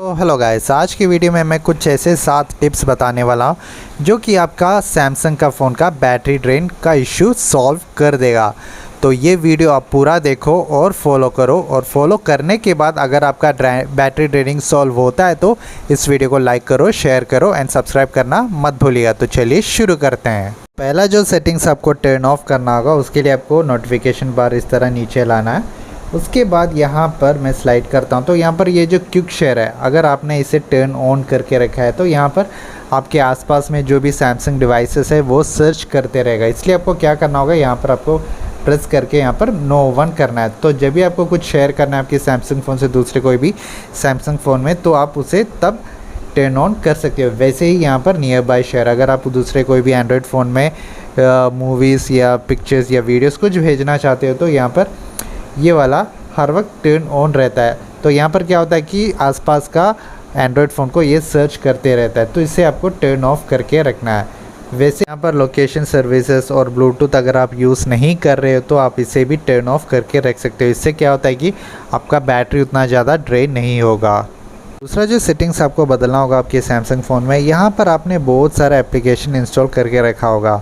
तो hello guys, आज की वीडियो में मैं कुछ ऐसे 7 टिप्स बताने वाला हूँ जो कि आपका सैमसंग का फ़ोन का बैटरी ड्रेन का इश्यू सॉल्व कर देगा। तो ये वीडियो आप पूरा देखो और फॉलो करो, और फॉलो करने के बाद अगर आपका बैटरी ड्रेनिंग सॉल्व होता है तो इस वीडियो को लाइक करो, शेयर करो एंड सब्सक्राइब करना मत भूलिएगा। तो चलिए शुरू करते हैं। पहला जो सेटिंग्स आपको टर्न ऑफ करना होगा, उसके लिए आपको नोटिफिकेशन बार इस तरह नीचे लाना है। उसके बाद यहाँ पर मैं स्लाइड करता हूँ तो यहाँ पर ये जो क्विक शेयर है, अगर आपने इसे टर्न ऑन करके रखा है तो यहाँ पर आपके आसपास में जो भी सैमसंग डिवाइसेस है वो सर्च करते रहेगा। इसलिए आपको क्या करना होगा, यहाँ पर आपको प्रेस करके यहाँ पर नो वन करना है। तो जब भी आपको कुछ शेयर करना है आपके सैमसंग फ़ोन से दूसरे कोई भी सैमसंग फ़ोन में, तो आप उसे तब टर्न ऑन कर सकते हो। वैसे ही यहाँ पर नियर बाय शेयर, अगर आप दूसरे कोई भी एंड्रॉयड फ़ोन में मूवीज़ या पिक्चर्स या वीडियोज़ कुछ भेजना चाहते हो तो यहाँ पर ये वाला हर वक्त टर्न ऑन रहता है। तो यहाँ पर क्या होता है कि आसपास का एंड्रॉयड फ़ोन को ये सर्च करते रहता है, तो इसे आपको टर्न ऑफ करके रखना है। वैसे यहाँ पर लोकेशन सर्विसेज और ब्लूटूथ अगर आप यूज़ नहीं कर रहे हो तो आप इसे भी टर्न ऑफ करके रख सकते हो। इससे क्या होता है कि आपका बैटरी उतना ज़्यादा ड्रेन नहीं होगा। दूसरा जो सेटिंग्स आपको बदलना होगा आपके सैमसंग फ़ोन में, यहाँ पर आपने बहुत सारा एप्लीकेशन इंस्टॉल करके रखा होगा।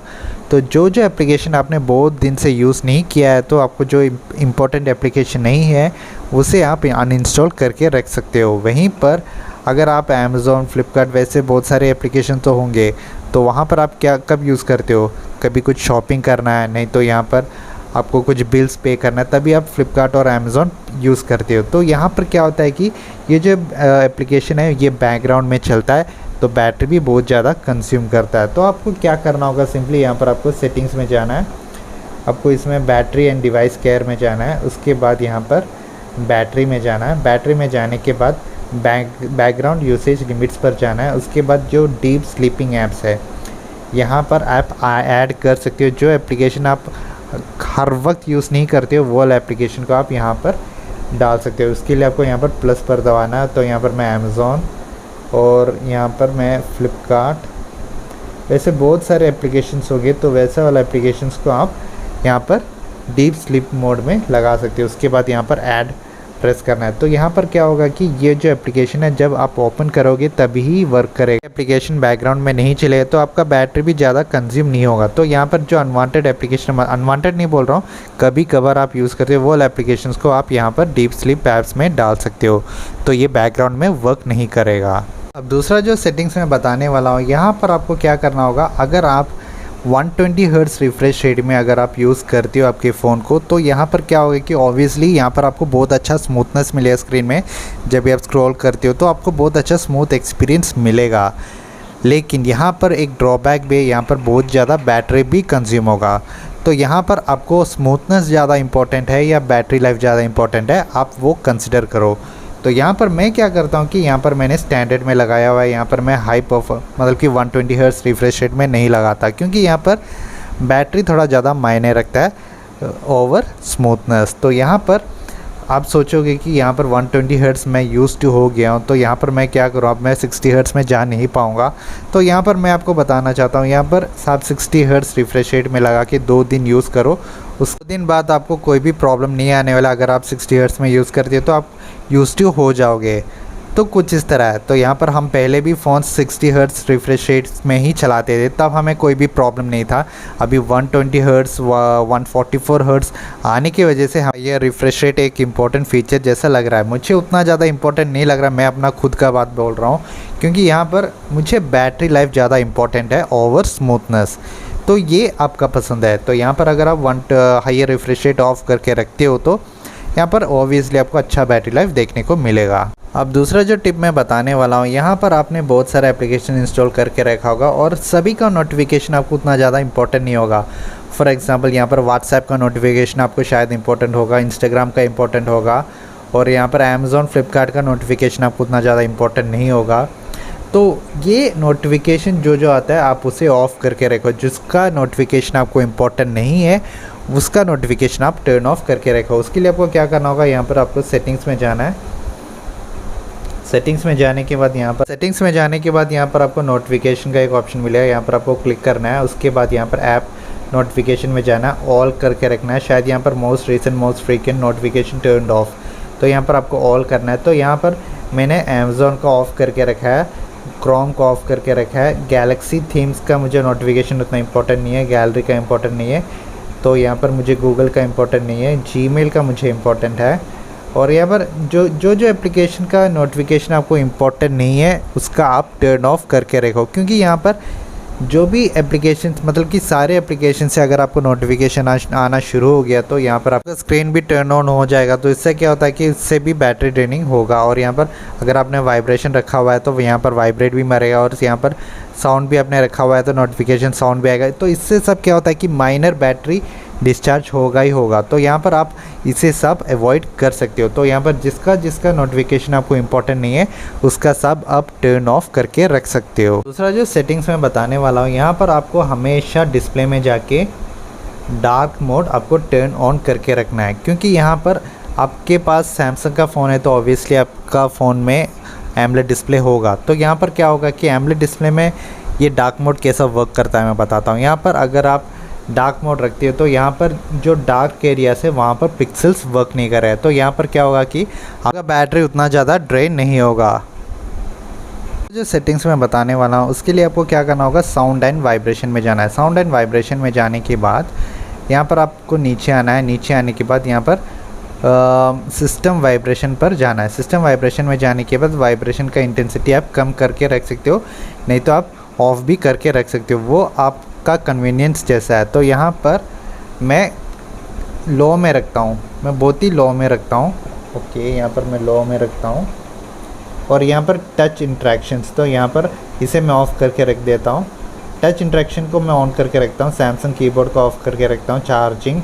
तो जो एप्लीकेशन आपने बहुत दिन से यूज़ नहीं किया है, तो आपको जो इम्पोर्टेंट एप्लीकेशन नहीं है उसे आप अनइंस्टॉल करके रख सकते हो। वहीं पर अगर आप अमेज़ॉन, फ्लिपकार्ट वैसे बहुत सारे एप्लीकेशन तो होंगे, तो वहाँ पर आप क्या कब यूज़ करते हो, कभी कुछ शॉपिंग करना है, नहीं तो यहाँ पर आपको कुछ बिल्स पे करना है, तभी आप फ्लिपकार्ट और अमेज़ॉन यूज़ करते हो। तो यहाँ पर क्या होता है कि ये जो एप्लीकेशन है ये बैकग्राउंड में चलता है, तो बैटरी भी बहुत ज़्यादा कंज्यूम करता है। तो आपको क्या करना होगा, सिंपली यहाँ पर आपको सेटिंग्स में जाना है, आपको इसमें बैटरी एंड डिवाइस केयर में जाना है। उसके बाद यहाँ पर बैटरी में जाना है। बैटरी में जाने के बाद बैकग्राउंड यूसेज लिमिट्स पर जाना है। उसके बाद जो डीप स्लीपिंग ऐप्स है यहाँ पर आप ऐड कर सकते हो। जो एप्लीकेशन आप हर वक्त यूज़ नहीं करते हो वो वाला एप्लीकेशन को आप यहाँ पर डाल सकते हो। उसके लिए आपको यहाँ पर प्लस पर दबाना है। तो यहाँ पर मैं अमेज़ॉन और यहाँ पर मैं फ्लिपकार्ट, वैसे बहुत सारे एप्लीकेशंस हो गए, तो वैसे वाला एप्लीकेशंस को आप यहाँ पर डीप स्लीप मोड में लगा सकते हो। उसके बाद यहाँ पर ऐड प्रेस करना है। तो यहाँ पर क्या होगा कि ये जो एप्लीकेशन है जब आप ओपन करोगे तभी ही वर्क करेगा। एप्लीकेशन बैकग्राउंड में नहीं चलेगा तो आपका बैटरी भी ज़्यादा कंज्यूम नहीं होगा। तो यहाँ पर जो अनवांटेड एप्लीकेशन, अनवांटेड नहीं बोल रहा हूँ, कभी कभार आप यूज़ करते हो वो एप्लीकेशंस को आप यहाँ पर डीप स्लीप ऐप्स में डाल सकते हो, तो ये बैकग्राउंड में वर्क नहीं करेगा। अब दूसरा जो सेटिंग्स मैं बताने वाला हूँ, यहाँ पर आपको क्या करना होगा, अगर आप 120 हर्ट्ज़ रिफ्रेश रेट में अगर आप यूज़ करते हो आपके फ़ोन को, तो यहाँ पर क्या होगा कि ऑब्वियसली यहाँ पर आपको बहुत अच्छा स्मूथनेस मिलेगा स्क्रीन में। जब भी आप स्क्रॉल करते हो तो आपको बहुत अच्छा स्मूथ एक्सपीरियंस मिलेगा। लेकिन यहाँ पर एक ड्रॉबैक भी है, यहाँ पर बहुत ज़्यादा बैटरी भी कंज्यूम होगा। तो यहाँ पर आपको स्मूथनेस ज़्यादा इंपॉर्टेंट है या बैटरी लाइफ ज़्यादा इंपॉर्टेंट है, आप वो कंसिडर करो। तो यहाँ पर मैं क्या करता हूँ कि यहाँ पर मैंने स्टैंडर्ड में लगाया हुआ है। यहाँ पर मैं हाई मतलब कि 120 हर्ट्ज़ रिफ्रेश रेट में नहीं लगाता, क्योंकि यहाँ पर बैटरी थोड़ा ज़्यादा मायने रखता है ओवर स्मूथनेस। तो यहाँ पर आप सोचोगे कि यहाँ पर 120 हर्ट्ज़ मैं यूज़ टू हो गया हूँ, तो यहाँ पर मैं क्या करूँ, अब मैं 60 हर्ट्ज़ में जा नहीं पाऊँगा। तो यहाँ पर मैं आपको बताना चाहता हूँ, यहाँ पर आप 60 हर्ट्ज़ रिफ्रेश रेट में लगा के 2 दिन यूज़ करो। उस दिन बाद आपको कोई भी प्रॉब्लम नहीं आने वाला। अगर आप 60 हर्ट्ज़ में यूज़ करते हो तो आप यूज़ टू हो जाओगे। तो कुछ इस तरह है। तो यहाँ पर हम पहले भी फ़ोन 60 हर्ट्ज़ रिफ्रेश रेट में ही चलाते थे, तब हमें कोई भी प्रॉब्लम नहीं था। अभी 120 हर्ट्ज़ 144 हर्ट्ज़ आने की वजह से ये रिफ्रेश रेट एक इम्पॉर्टेंट फ़ीचर जैसा लग रहा है। मुझे उतना ज़्यादा इम्पॉर्टेंट नहीं लग रहा, मैं अपना खुद का बात बोल रहा हूँ, क्योंकि यहाँ पर मुझे बैटरी लाइफ ज़्यादा इम्पॉर्टेंट है ओवर स्मूथनेस। तो ये आपका पसंद है। तो यहाँ पर अगर आप हाइयर रिफ्रेश रेट ऑफ करके रखते हो तो यहाँ पर ऑब्वियसली आपको अच्छा बैटरी लाइफ देखने को मिलेगा। अब दूसरा जो टिप मैं बताने वाला हूँ, यहाँ पर आपने बहुत सारा एप्लीकेशन इंस्टॉल करके रखा होगा और सभी का नोटिफिकेशन आपको उतना ज़्यादा इंपॉर्टेंट नहीं होगा। फॉर एग्जांपल यहाँ पर व्हाट्सएप का नोटिफिकेशन आपको शायद इंपॉर्टेंट होगा, इंस्टाग्राम का इंपॉर्टेंट होगा, और यहाँ पर अमेज़ॉन, फ्लिपकार्ट का नोटिफिकेशन आपको उतना ज़्यादा इंपॉर्टेंट नहीं होगा। तो ये नोटिफिकेशन जो आता है आप उसे ऑफ़ करके रखो। जिसका नोटिफिकेशन आपको इम्पोर्टेंट नहीं है उसका नोटिफिकेशन आप टर्न ऑफ करके रखो। उसके लिए आपको क्या करना होगा, यहाँ पर आपको सेटिंग्स में जाना है। सेटिंग्स में जाने के बाद यहाँ पर आपको नोटिफिकेशन का एक ऑप्शन मिलेगा, यहाँ पर आपको क्लिक करना है। उसके बाद यहाँ पर ऐप नोटिफिकेशन में जाना है, ऑल करके रखना है। शायद यहाँ पर most recent most frequent notification turn off, तो यहाँ पर आपको ऑल करना है। तो यहाँ पर मैंने अमेज़ॉन का ऑफ़ करके रखा है, क्रोम को ऑफ़ करके रखा है। गैलेक्सी थीम्स का मुझे नोटिफिकेशन उतना इम्पोर्टेंट नहीं है, गैलरी का इम्पोर्टेंट नहीं है, तो यहाँ पर मुझे गूगल का इम्पोर्टेंट नहीं है, जीमेल का मुझे इम्पोर्टेंट है। और यहाँ पर जो एप्लीकेशन का नोटिफिकेशन आपको इम्पोर्टेंट नहीं है उसका आप टर्न ऑफ करके रखो, क्योंकि यहाँ पर जो भी एप्लीकेशन मतलब कि सारे एप्लीकेशन से अगर आपको नोटिफिकेशन आना शुरू हो गया तो यहाँ पर आपका स्क्रीन भी टर्न ऑन हो जाएगा। तो इससे क्या होता है कि इससे भी बैटरी ड्रेनिंग होगा। और यहाँ पर अगर आपने वाइब्रेशन रखा हुआ है तो यहाँ पर वाइब्रेट भी मरेगा, और यहाँ पर साउंड भी आपने रखा हुआ है तो नोटिफिकेशन साउंड भी आएगा। तो इससे सब क्या होता है कि माइनर बैटरी डिस्चार्ज होगा ही होगा। तो यहाँ पर आप इसे सब अवॉइड कर सकते हो। तो यहाँ पर जिसका नोटिफिकेशन आपको इम्पोर्टेंट नहीं है उसका सब आप टर्न ऑफ करके रख सकते हो। दूसरा जो सेटिंग्स मैं बताने वाला हूँ, यहाँ पर आपको हमेशा डिस्प्ले में जाके डार्क मोड आपको टर्न ऑन करके रखना है, क्योंकि यहाँ पर आपके पास सैमसंग का फ़ोन है तो ऑब्वियसली आपका फ़ोन में एमोलेड डिस्प्ले होगा। तो यहाँ पर क्या होगा कि एमोलेड डिस्प्ले में ये डार्क मोड कैसा वर्क करता है मैं बताता हूँ। यहाँ पर अगर आप डार्क मोड रखती हो तो यहाँ पर जो डार्क एरियास है वहाँ पर पिक्सेल्स वर्क नहीं कर रहे हैं। तो यहाँ पर क्या होगा कि आपका बैटरी उतना ज़्यादा ड्रेन नहीं होगा। जो सेटिंग्स मैं बताने वाला हूँ उसके लिए आपको क्या करना होगा, साउंड एंड वाइब्रेशन में जाना है। साउंड एंड वाइब्रेशन में जाने के बाद यहाँ पर आपको नीचे आना है। नीचे आने के बाद यहाँ पर सिस्टम वाइब्रेशन पर जाना है। सिस्टम वाइब्रेशन में जाने के बाद वाइब्रेशन का इंटेंसिटी आप कम करके रख सकते हो, नहीं तो आप ऑफ भी करके रख सकते हो, वो आपका कन्वीनियंस जैसा है। तो यहाँ पर मैं लो में रखता हूँ, मैं बहुत ही लो में रखता हूँ। ओके, यहाँ पर मैं लो में रखता हूँ। और यहाँ पर टच इंट्रैक्शंस, तो यहाँ पर इसे मैं ऑफ़ करके रख देता हूँ। टच इंट्रैक्शन को मैं ऑन करके रखता हूँ। सैमसंग कीबोर्ड को ऑफ़ करके रखता हूँ। Charging,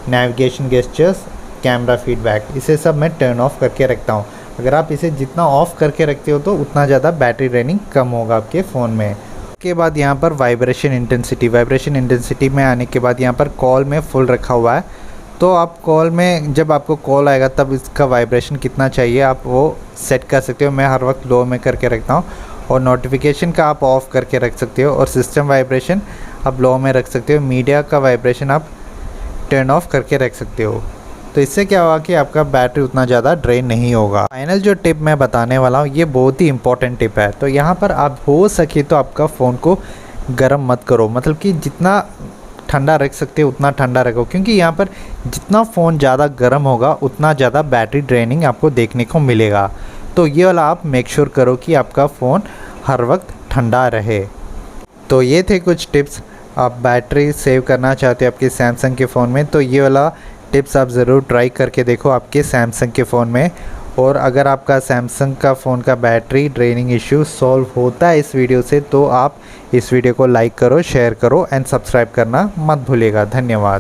navigation gestures, camera feedback, इसे सब मैं टर्न ऑफ करके रखता हूँ। अगर आप इसे जितना ऑफ़ करके रखते हो तो उतना ज़्यादा बैटरी ड्रेनिंग कम होगा आपके फ़ोन में। उसके बाद यहाँ पर वाइब्रेशन इंटेंसिटी में आने के बाद यहाँ पर कॉल में फुल रखा हुआ है। तो आप कॉल में जब आपको कॉल आएगा तब इसका वाइब्रेशन कितना चाहिए आप वो सेट कर सकते हो। मैं हर वक्त लो में करके रखता हूँ। और नोटिफिकेशन का आप ऑफ़ करके रख सकते हो, और सिस्टम वाइब्रेशन आप लो में रख सकते हो। मीडिया का वाइब्रेशन आप टर्न ऑफ करके रख सकते हो। तो इससे क्या होगा कि आपका बैटरी उतना ज़्यादा ड्रेन नहीं होगा। फाइनल जो टिप मैं बताने वाला हूँ ये बहुत ही इंपॉर्टेंट टिप है। तो यहाँ पर आप हो सके तो आपका फ़ोन को गर्म मत करो, मतलब कि जितना ठंडा रख सकते हो उतना ठंडा रखो, क्योंकि यहाँ पर जितना फ़ोन ज़्यादा गर्म होगा उतना ज़्यादा बैटरी ड्रेनिंग आपको देखने को मिलेगा। तो ये वाला आप मेक श्योर करो कि आपका फ़ोन हर वक्त ठंडा रहे। तो ये थे कुछ टिप्स, आप बैटरी सेव करना चाहते हो आपके सैमसंग के फ़ोन में तो ये वाला टिप्स आप ज़रूर ट्राई करके देखो आपके सैमसंग के फ़ोन में। और अगर आपका सैमसंग का फ़ोन का बैटरी ड्रेनिंग इशू सॉल्व होता है इस वीडियो से तो आप इस वीडियो को लाइक करो, शेयर करो एंड सब्सक्राइब करना मत भूलिएगा। धन्यवाद।